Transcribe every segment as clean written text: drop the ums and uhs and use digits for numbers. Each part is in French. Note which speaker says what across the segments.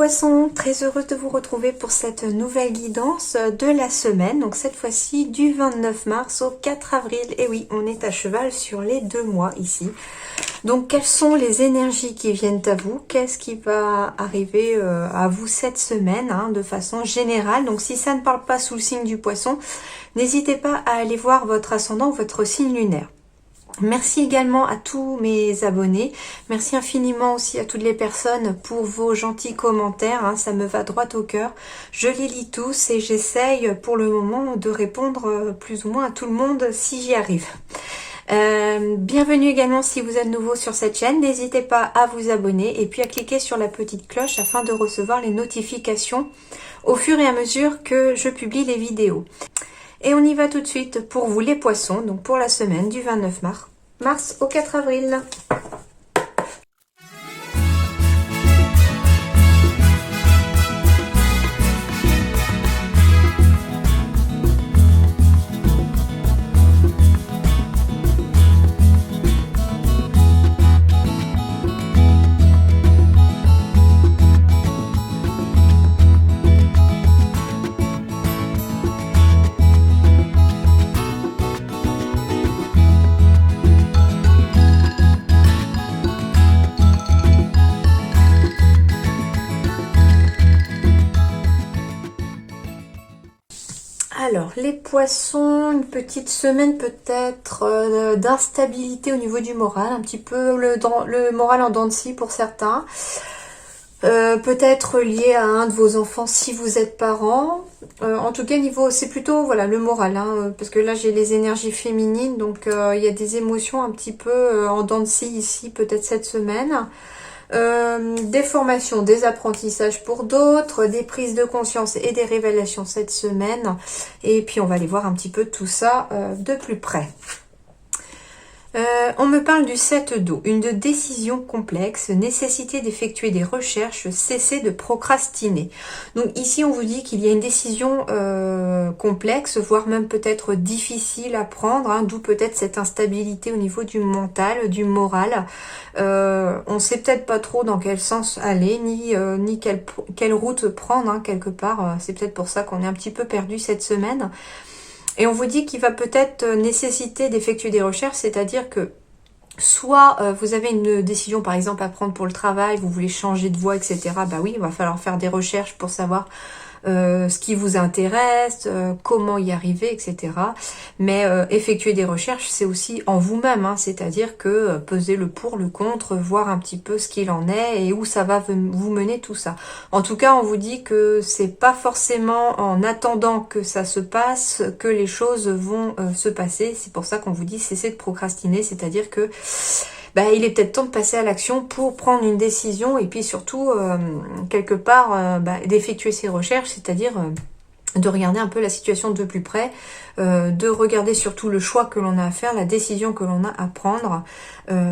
Speaker 1: Poissons, très heureuse de vous retrouver pour cette nouvelle guidance de la semaine, donc cette fois-ci du 29 mars au 4 avril, et oui, on est à cheval sur les 2 mois ici. Donc quelles sont les énergies qui viennent à vous? Qu'est-ce qui va arriver à vous cette semaine de façon générale? Donc si ça ne parle pas sous le signe du Poisson, n'hésitez pas à aller voir votre ascendant ou votre signe lunaire. Merci également à tous mes abonnés. Merci infiniment aussi à toutes les personnes pour vos gentils commentaires. Ça me va droit au cœur. Je les lis tous et j'essaye pour le moment de répondre plus ou moins à tout le monde si j'y arrive. Bienvenue également si vous êtes nouveau sur cette chaîne. N'hésitez pas à vous abonner et puis à cliquer sur la petite cloche afin de recevoir les notifications au fur et à mesure que je publie les vidéos. Et on y va tout de suite pour vous les poissons, donc pour la semaine du 29 mars au 4 avril. Alors, les poissons, une petite semaine peut-être d'instabilité au niveau du moral, un petit peu le moral en dents de scie pour certains. Peut-être lié à un de vos enfants si vous êtes parent. En tout cas, c'est plutôt voilà le moral, parce que là j'ai les énergies féminines, donc il y a des émotions un petit peu en dents de scie ici, peut-être cette semaine. Des formations, des apprentissages pour d'autres, des prises de conscience et des révélations cette semaine. Et puis on va aller voir un petit peu tout ça de plus près. On me parle du 7 d'eau, une décision complexe, nécessité d'effectuer des recherches, cesser de procrastiner. Donc ici on vous dit qu'il y a une décision complexe, voire même peut-être difficile à prendre, d'où peut-être cette instabilité au niveau du mental, du moral. On ne sait peut-être pas trop dans quel sens aller, ni quelle route prendre quelque part. C'est peut-être pour ça qu'on est un petit peu perdu cette semaine. Et on vous dit qu'il va peut-être nécessiter d'effectuer des recherches, c'est-à-dire que soit vous avez une décision par exemple à prendre pour le travail, vous voulez changer de voie, etc. Bah oui, il va falloir faire des recherches pour savoir ce qui vous intéresse, comment y arriver, etc. Mais effectuer des recherches, c'est aussi en vous-même, c'est-à-dire que peser le pour, le contre, voir un petit peu ce qu'il en est et où ça va vous mener tout ça. En tout cas, on vous dit que c'est pas forcément en attendant que ça se passe que les choses vont se passer. C'est pour ça qu'on vous dit cessez de procrastiner, c'est-à-dire que il est peut-être temps de passer à l'action pour prendre une décision et puis surtout, quelque part, d'effectuer ces recherches, c'est-à-dire de regarder un peu la situation de plus près, de regarder surtout le choix que l'on a à faire, la décision que l'on a à prendre,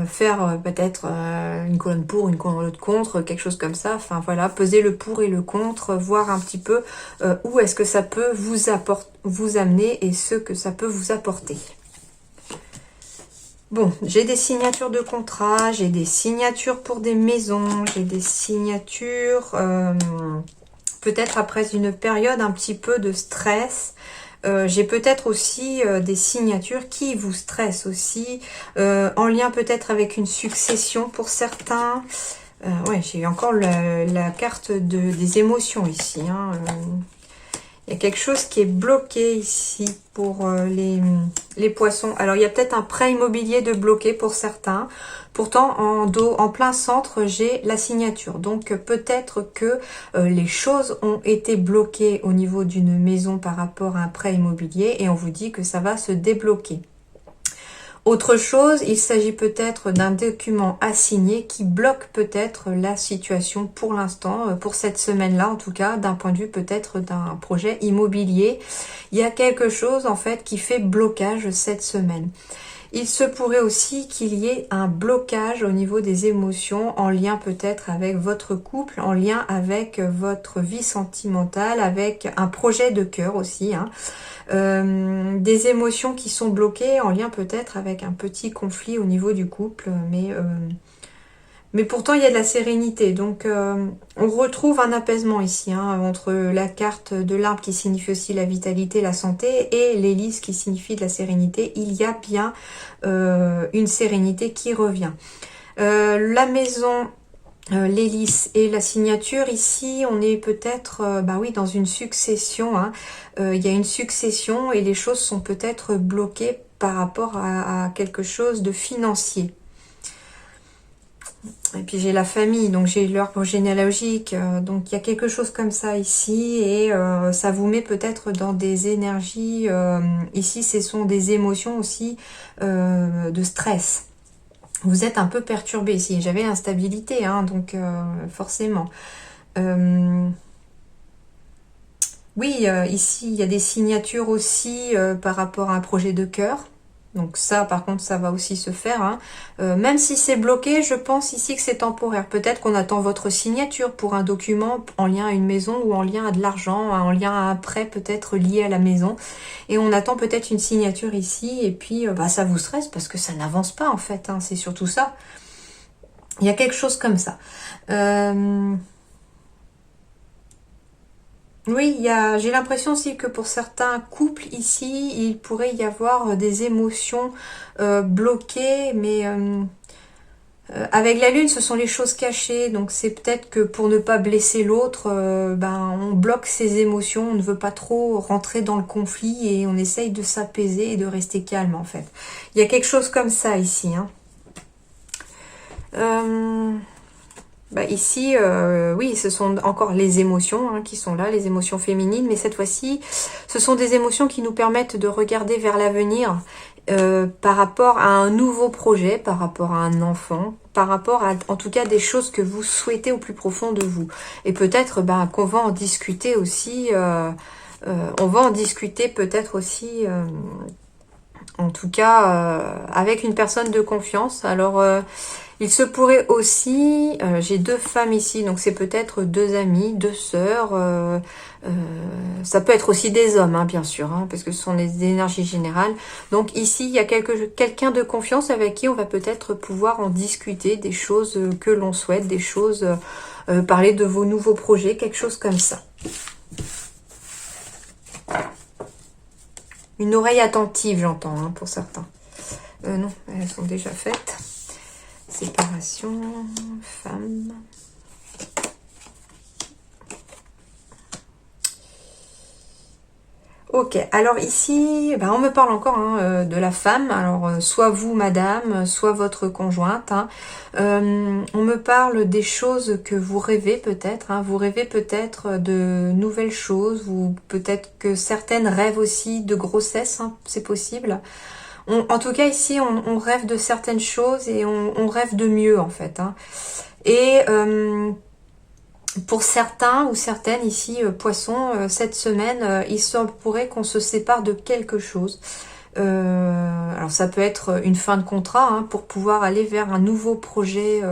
Speaker 1: faire peut-être une colonne pour, une colonne contre, quelque chose comme ça, enfin voilà, peser le pour et le contre, voir un petit peu où est-ce que ça peut vous amener et ce que ça peut vous apporter. Bon, j'ai des signatures de contrat, j'ai des signatures pour des maisons, j'ai des signatures, peut-être après une période un petit peu de stress. J'ai peut-être aussi des signatures qui vous stressent aussi, en lien peut-être avec une succession pour certains. Ouais, j'ai encore la carte des émotions ici. Il y a quelque chose qui est bloqué ici pour les poissons. Alors, il y a peut-être un prêt immobilier de bloqué pour certains. Pourtant, en plein centre, j'ai la signature. Donc, peut-être que les choses ont été bloquées au niveau d'une maison par rapport à un prêt immobilier. Et on vous dit que ça va se débloquer. Autre chose, il s'agit peut-être d'un document à signer qui bloque peut-être la situation pour l'instant, pour cette semaine-là en tout cas, d'un point de vue peut-être d'un projet immobilier. Il y a quelque chose en fait qui fait blocage cette semaine. Il se pourrait aussi qu'il y ait un blocage au niveau des émotions en lien peut-être avec votre couple, en lien avec votre vie sentimentale, avec un projet de cœur aussi. Des émotions qui sont bloquées en lien peut-être avec un petit conflit au niveau du couple, mais Mais pourtant, il y a de la sérénité. Donc, on retrouve un apaisement ici, hein, entre la carte de l'arbre qui signifie aussi la vitalité, la santé, et l'hélice qui signifie de la sérénité. Il y a bien une sérénité qui revient. La maison, l'hélice et la signature, ici, on est peut-être bah oui, dans une succession. Hein. Il y a une succession et les choses sont peut-être bloquées par rapport à quelque chose de financier. Et puis j'ai la famille, donc j'ai l'arbre généalogique, donc il y a quelque chose comme ça ici, et ça vous met peut-être dans des énergies, ici ce sont des émotions aussi de stress. Vous êtes un peu perturbé ici, j'avais l'instabilité, hein, donc forcément. Oui, ici il y a des signatures aussi par rapport à un projet de cœur. Donc ça, par contre, ça va aussi se faire. Hein. Même si c'est bloqué, je pense ici que c'est temporaire. Peut-être qu'on attend votre signature pour un document en lien à une maison ou en lien à de l'argent, en lien à un prêt peut-être lié à la maison. Et on attend peut-être une signature ici et puis bah, ça vous stresse parce que ça n'avance pas en fait. Hein. C'est surtout ça. Il y a quelque chose comme ça. Oui, j'ai l'impression aussi que pour certains couples ici, il pourrait y avoir des émotions bloquées, mais avec la lune, ce sont les choses cachées, donc c'est peut-être que pour ne pas blesser l'autre, ben, on bloque ses émotions, on ne veut pas trop rentrer dans le conflit et on essaye de s'apaiser et de rester calme en fait. Il y a quelque chose comme ça ici. Hein. Bah ici, oui, ce sont encore les émotions hein, qui sont là, les émotions féminines, mais cette fois-ci, ce sont des émotions qui nous permettent de regarder vers l'avenir par rapport à un nouveau projet, par rapport à un enfant, par rapport à, en tout cas, des choses que vous souhaitez au plus profond de vous. Et peut-être bah, qu'on va en discuter aussi, on va en discuter peut-être aussi, en tout cas, avec une personne de confiance. Alors... il se pourrait aussi, j'ai deux femmes ici, donc c'est peut-être deux amies, deux sœurs, ça peut être aussi des hommes, hein, bien sûr, hein, parce que ce sont des énergies générales. Donc ici, il y a quelqu'un de confiance avec qui on va peut-être pouvoir en discuter, des choses que l'on souhaite, des choses, parler de vos nouveaux projets, quelque chose comme ça. Une oreille attentive, j'entends, hein, pour certains. Non, elles sont déjà faites. Séparation, femme. Ok, alors ici, ben on me parle encore hein, de la femme. Alors, soit vous, madame, soit votre conjointe. Hein. On me parle des choses que vous rêvez peut-être. Hein. Vous rêvez peut-être de nouvelles choses. Ou peut-être que certaines rêvent aussi de grossesse. Hein, c'est possible. En tout cas, ici, on rêve de certaines choses et on rêve de mieux, en fait. Hein. Et pour certains ou certaines, ici, poissons, cette semaine, il se pourrait qu'on se sépare de quelque chose. Alors ça peut être une fin de contrat hein, pour pouvoir aller vers un nouveau projet,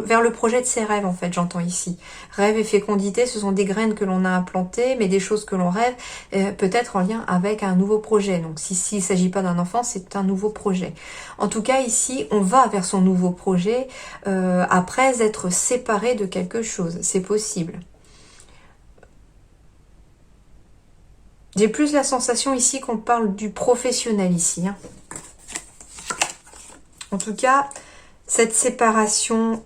Speaker 1: vers le projet de ses rêves en fait, j'entends ici. Rêve et fécondité, ce sont des graines que l'on a implantées, mais des choses que l'on rêve, peut-être en lien avec un nouveau projet. Donc s'il ne s'agit pas d'un enfant, c'est un nouveau projet. En tout cas ici, on va vers son nouveau projet après être séparé de quelque chose, c'est possible. J'ai plus la sensation ici qu'on parle du professionnel ici. Hein. En tout cas, cette séparation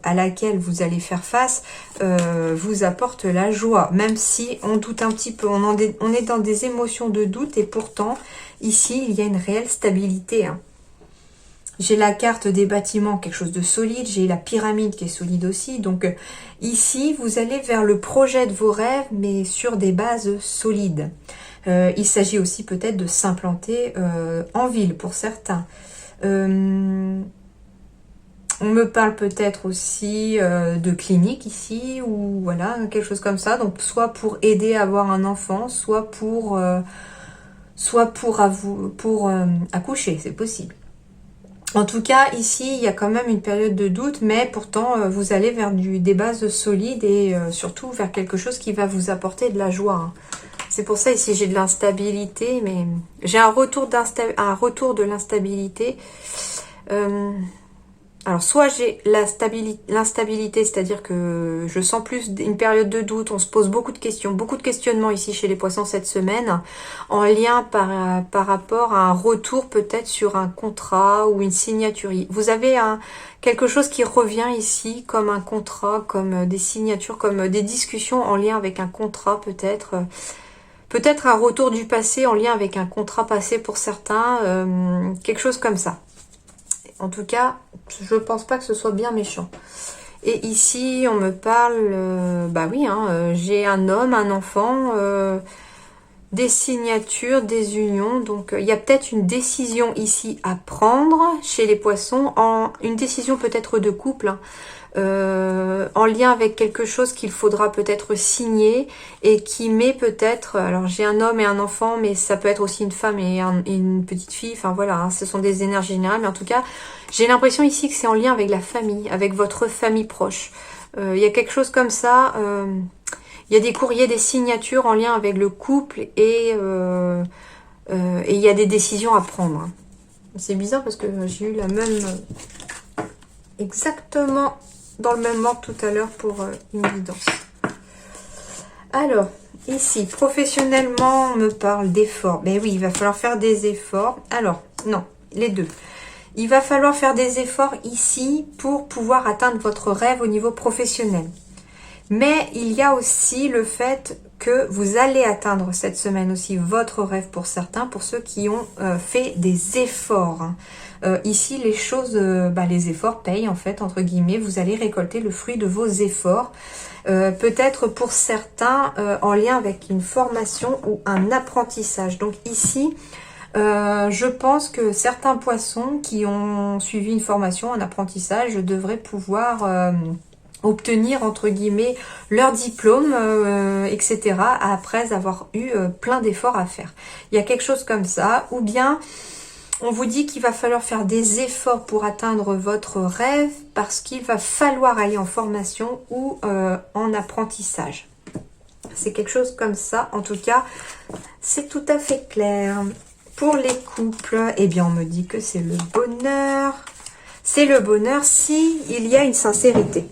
Speaker 1: à laquelle vous allez faire face vous apporte la joie. Même si on doute un petit peu, on est dans des émotions de doute et pourtant, ici, il y a une réelle stabilité. Hein. J'ai la carte des bâtiments, quelque chose de solide. J'ai la pyramide qui est solide aussi. Donc ici, vous allez vers le projet de vos rêves, mais sur des bases solides. Il s'agit aussi peut-être de s'implanter en ville pour certains. On me parle peut-être aussi de clinique ici, ou voilà, quelque chose comme ça. Donc soit pour aider à avoir un enfant, soit pour accoucher, c'est possible. En tout cas, ici, il y a quand même une période de doute, mais pourtant, vous allez vers des bases solides et surtout vers quelque chose qui va vous apporter de la joie. Hein. C'est pour ça, ici, j'ai de l'instabilité, mais j'ai un retour de l'instabilité. Alors, soit j'ai l'instabilité, c'est-à-dire que je sens plus une période de doute, on se pose beaucoup de questions, beaucoup de questionnements ici chez les poissons cette semaine, en lien par rapport à un retour peut-être sur un contrat ou une signature. Vous avez quelque chose qui revient ici, comme un contrat, comme des signatures, comme des discussions en lien avec un contrat peut-être. Peut-être un retour du passé en lien avec un contrat passé pour certains, quelque chose comme ça. En tout cas, je pense pas que ce soit bien méchant. Et ici, on me parle, bah oui, j'ai un homme, un enfant, des signatures, des unions. Donc, il y a peut-être une décision ici à prendre chez les poissons, une décision peut-être de couple, hein, en lien avec quelque chose qu'il faudra peut-être signer et qui met peut-être, alors j'ai un homme et un enfant, mais ça peut être aussi une femme et une petite fille, enfin voilà, hein, ce sont des énergies générales, mais en tout cas, j'ai l'impression ici que c'est en lien avec la famille, avec votre famille proche. Il y a quelque chose comme ça, il y a des courriers, des signatures en lien avec le couple et il y a des décisions à prendre. C'est bizarre parce que j'ai eu la même, exactement dans le même ordre tout à l'heure pour une guidance. Alors, ici, professionnellement, on me parle d'efforts. Ben oui, il va falloir faire des efforts. Alors, non, les deux. Il va falloir faire des efforts ici pour pouvoir atteindre votre rêve au niveau professionnel. Mais il y a aussi le fait que vous allez atteindre cette semaine aussi votre rêve pour certains, pour ceux qui ont fait des efforts. Hein. Ici, les choses, les efforts payent en fait, entre guillemets. Vous allez récolter le fruit de vos efforts. Peut-être pour certains en lien avec une formation ou un apprentissage. Donc ici, je pense que certains poissons qui ont suivi une formation, un apprentissage, devraient pouvoir obtenir entre guillemets leur diplôme, etc. après avoir eu plein d'efforts à faire. Il y a quelque chose comme ça, ou bien on vous dit qu'il va falloir faire des efforts pour atteindre votre rêve parce qu'il va falloir aller en formation ou en apprentissage. C'est quelque chose comme ça. En tout cas, c'est tout à fait clair. Pour les couples, eh bien, on me dit que c'est le bonheur. C'est le bonheur si il y a une sincérité.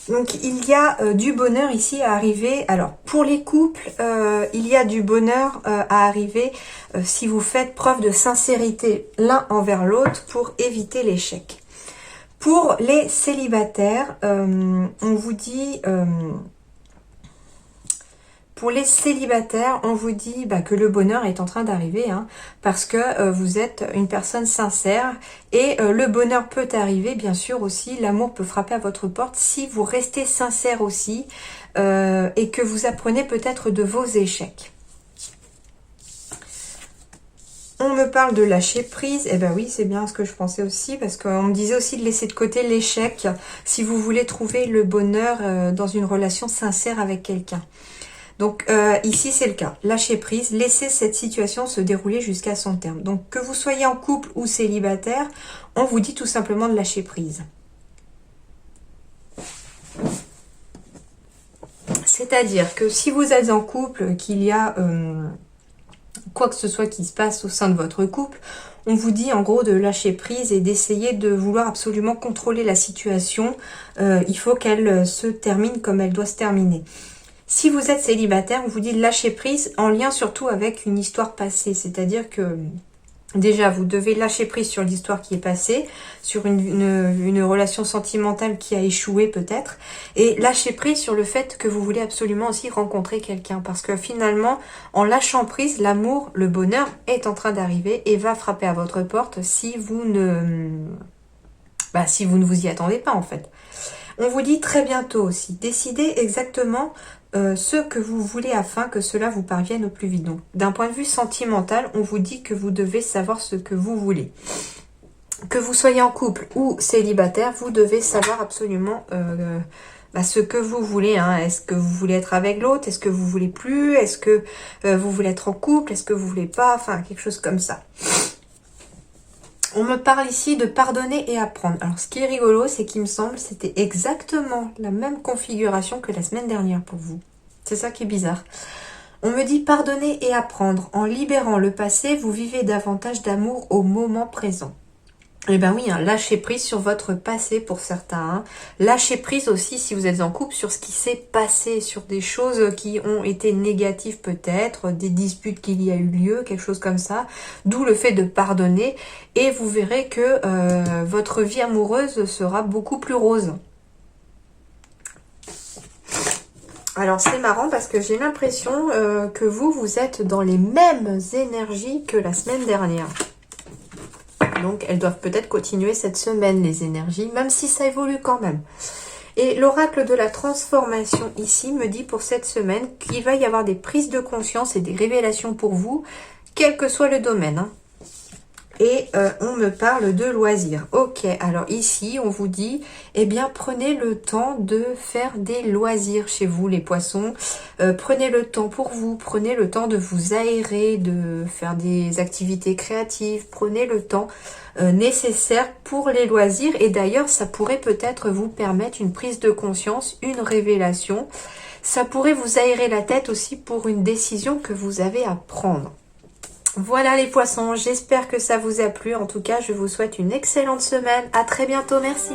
Speaker 1: Donc, il y a du bonheur ici à arriver. Alors, pour les couples, il y a du bonheur à arriver si vous faites preuve de sincérité l'un envers l'autre pour éviter l'échec. Pour les célibataires, on vous dit... Pour les célibataires, on vous dit que le bonheur est en train d'arriver, hein, parce que vous êtes une personne sincère et le bonheur peut arriver, bien sûr aussi, l'amour peut frapper à votre porte si vous restez sincère aussi et que vous apprenez peut-être de vos échecs. On me parle de lâcher prise, eh ben oui, c'est bien ce que je pensais aussi, parce qu'on me disait aussi de laisser de côté l'échec si vous voulez trouver le bonheur dans une relation sincère avec quelqu'un. Donc ici c'est le cas, lâcher prise, laisser cette situation se dérouler jusqu'à son terme. Donc que vous soyez en couple ou célibataire, on vous dit tout simplement de lâcher prise. C'est-à-dire que si vous êtes en couple, qu'il y a quoi que ce soit qui se passe au sein de votre couple, on vous dit en gros de lâcher prise et d'essayer de vouloir absolument contrôler la situation. Il faut qu'elle se termine comme elle doit se terminer. Si vous êtes célibataire, on vous dit de lâcher prise en lien surtout avec une histoire passée. C'est-à-dire que déjà, vous devez lâcher prise sur l'histoire qui est passée, sur une relation sentimentale qui a échoué peut-être, et lâcher prise sur le fait que vous voulez absolument aussi rencontrer quelqu'un. Parce que finalement, en lâchant prise, l'amour, le bonheur est en train d'arriver et va frapper à votre porte si vous ne vous y attendez pas en fait. On vous dit très bientôt aussi, décidez exactement ce que vous voulez afin que cela vous parvienne au plus vite. Donc, d'un point de vue sentimental, on vous dit que vous devez savoir ce que vous voulez. Que vous soyez en couple ou célibataire, vous devez savoir absolument ce que vous voulez. Hein. Est-ce que vous voulez être avec l'autre? Est-ce que vous voulez plus? Est-ce que vous voulez être en couple? Est-ce que vous voulez pas? Enfin, quelque chose comme ça. On me parle ici de pardonner et apprendre. Alors, ce qui est rigolo, c'est qu'il me semble que c'était exactement la même configuration que la semaine dernière pour vous. C'est ça qui est bizarre. On me dit pardonner et apprendre. En libérant le passé, vous vivez davantage d'amour au moment présent. Eh ben oui, hein, lâcher prise sur votre passé pour certains. Hein. Lâcher prise aussi si vous êtes en couple sur ce qui s'est passé, sur des choses qui ont été négatives peut-être, des disputes qu'il y a eu lieu, quelque chose comme ça. D'où le fait de pardonner et vous verrez que votre vie amoureuse sera beaucoup plus rose. Alors c'est marrant parce que j'ai l'impression que vous êtes dans les mêmes énergies que la semaine dernière. Donc, elles doivent peut-être continuer cette semaine, les énergies, même si ça évolue quand même. Et l'oracle de la transformation ici me dit pour cette semaine qu'il va y avoir des prises de conscience et des révélations pour vous, quel que soit le domaine. Hein. Et on me parle de loisirs. Ok, alors ici, on vous dit, eh bien, prenez le temps de faire des loisirs chez vous, les poissons. Prenez le temps pour vous, prenez le temps de vous aérer, de faire des activités créatives. Prenez le temps nécessaire pour les loisirs. Et d'ailleurs, ça pourrait peut-être vous permettre une prise de conscience, une révélation. Ça pourrait vous aérer la tête aussi pour une décision que vous avez à prendre. Voilà les poissons, j'espère que ça vous a plu. En tout cas, je vous souhaite une excellente semaine. À très bientôt, merci.